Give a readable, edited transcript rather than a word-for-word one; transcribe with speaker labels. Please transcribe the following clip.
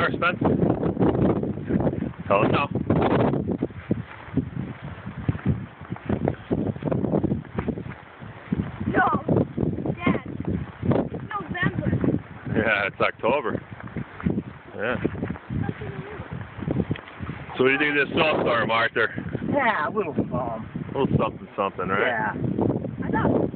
Speaker 1: more expensive? Tell us now.
Speaker 2: No, Dad. November.
Speaker 1: Yeah, it's October. Yeah. So what do you think of this snowstorm, Arthur?
Speaker 3: Yeah, a little
Speaker 1: A little something, right?
Speaker 3: Yeah.
Speaker 2: I know.